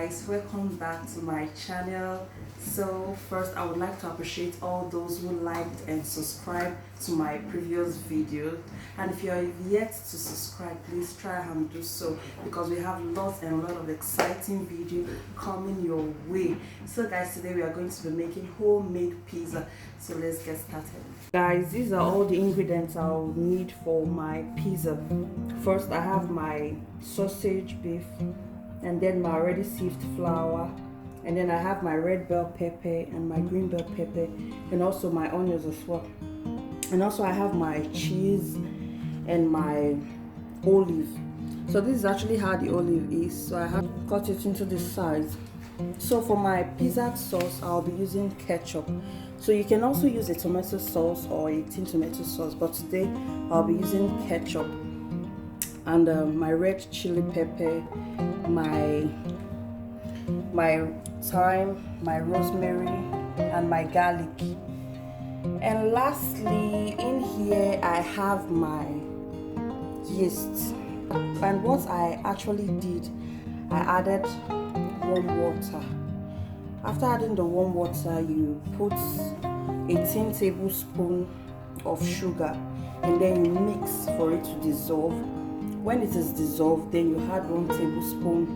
guys, welcome back to my channel. So first I would like to appreciate all those who liked and subscribed to my previous video, and if you are yet to subscribe, please try and do so because we have lots and lots of exciting video coming your way. So guys, today we are going to be making homemade pizza, so let's get started. Guys, these are all the ingredients I'll need for my pizza. First I have my sausage beef, and then my already sieved flour, and then I have my red bell pepper and my green bell pepper, and also my onions as well. And also I have my cheese and my olive. So this is actually how the olive is, so I have cut it into the size. So for my pizza sauce, I'll be using ketchup. So you can also use a tomato sauce or a tin tomato sauce, but today I'll be using ketchup. And my red chili pepper, my thyme, my rosemary, and my garlic. And lastly, in here I have my yeast. And what I actually did, I added warm water. After adding the warm water, you put a 10 tablespoon of sugar, and then you mix for it to dissolve. When it is dissolved, then you add 1 tablespoon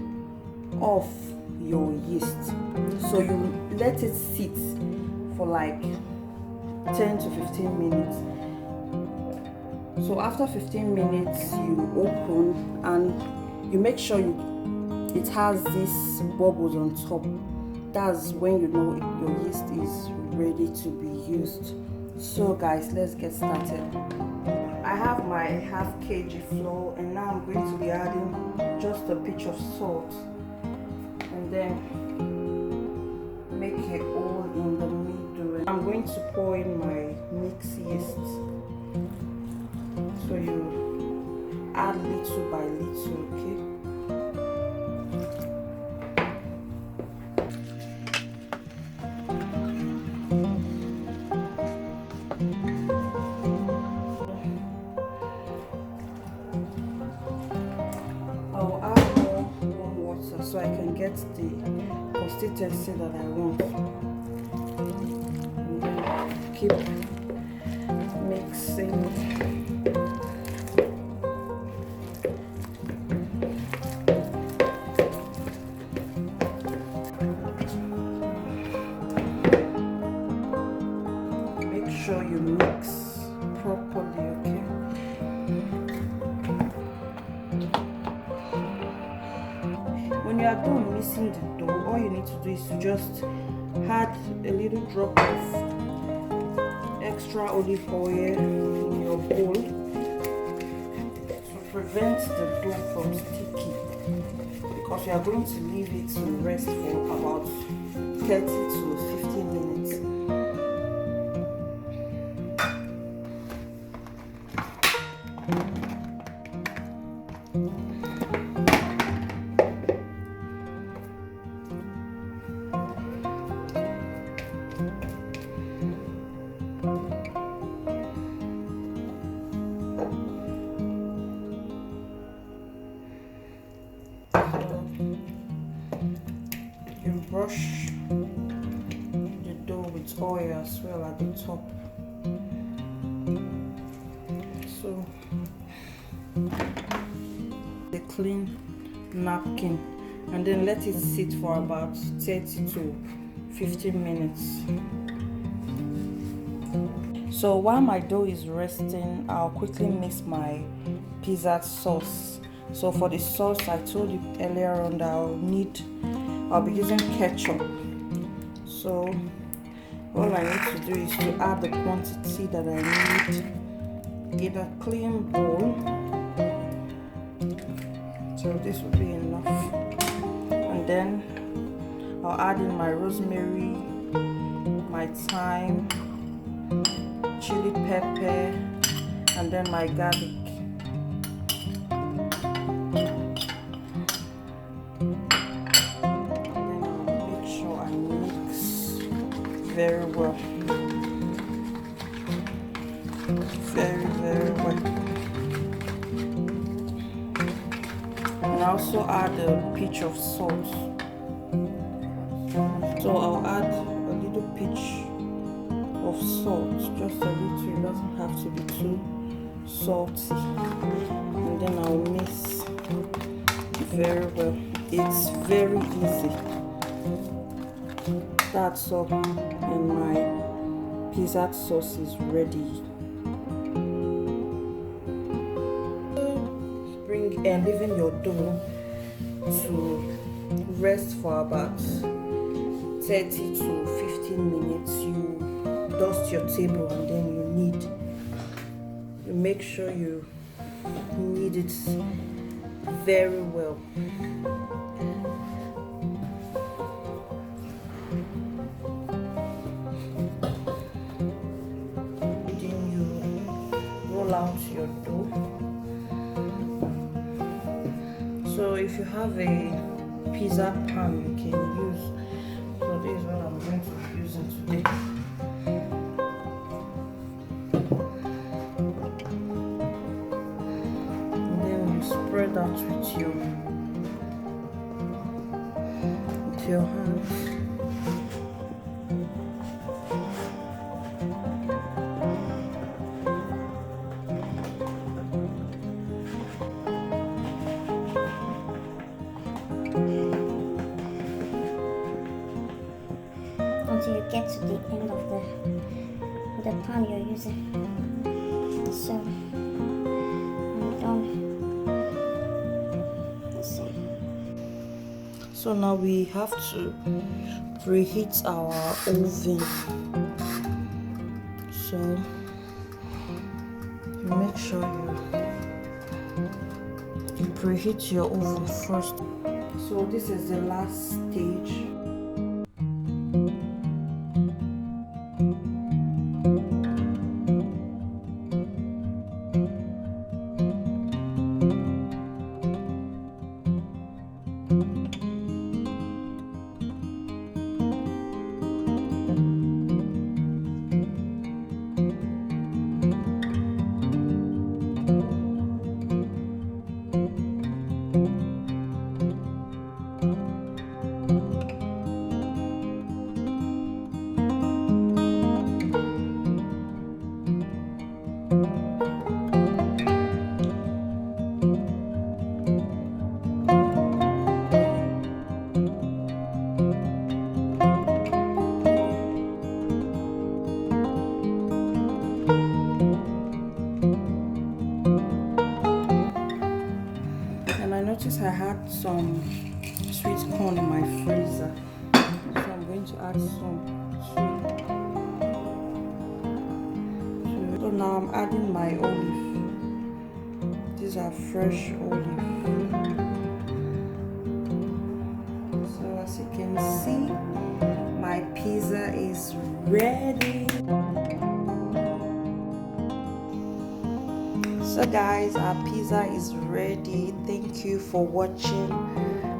of your yeast. So you let it sit for like 10 to 15 minutes. So after 15 minutes, you open and you make sure it has these bubbles on top. That's when you know your yeast is ready to be used. So guys, let's get started. I have my half kg flour, and now I'm going to be adding just a pinch of salt, and then make a hole in the middle. I'm going to pour in my mixed yeast. So you add little by little, okay? I'll add more warm water so I can get the consistency that I want. And then keep mixing. Make sure you mix properly, okay? When you are done mixing the dough, all you need to do is to just add a little drop of extra olive oil in your bowl to prevent the dough from sticking, because you are going to leave it to rest for about 30 to 15 minutes. You brush the dough with oil as well at the top. So a clean napkin, and then let it sit for about 30 to 15 minutes. So while my dough is resting, I'll quickly mix my pizza sauce. So for the sauce, I told you earlier on that I'll be using ketchup. So all I need to do is to add the quantity that I need in a clean bowl. So this will be enough. And then I'll add in my rosemary, my thyme, chili pepper, and then my garlic. Very well, very well. And I also add a pinch of salt. too salty, and then I'll mix very well. It's very easy. That's all, and my pizza sauce is ready. Bring and leaving your dough to rest for about 30 to 15 minutes. You dust your table, and then you make sure you knead it very well. Then you roll out your dough. So if you have a pizza pan, you can use. So this is what I'm going to be using today. And then you spread that with your hands. Until you get to the end of the pan you're using. So I'm done. Let's see. So now we have to preheat our oven. So you make sure you preheat your oven first. So this is the last stage. I had some sweet corn in my freezer, so I'm going to add some too. So now I'm adding my olive. These are fresh olive. So as you can see, my pizza is ready. So guys, our pizza is ready. Thank you for watching.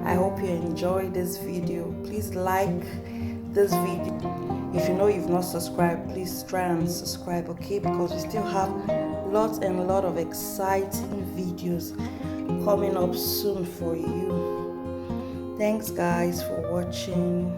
I hope you enjoyed this video. Please like this video. If you know you've not subscribed, please try and subscribe, okay? Because we still have lots and lot of exciting videos coming up soon for you. Thanks guys for watching.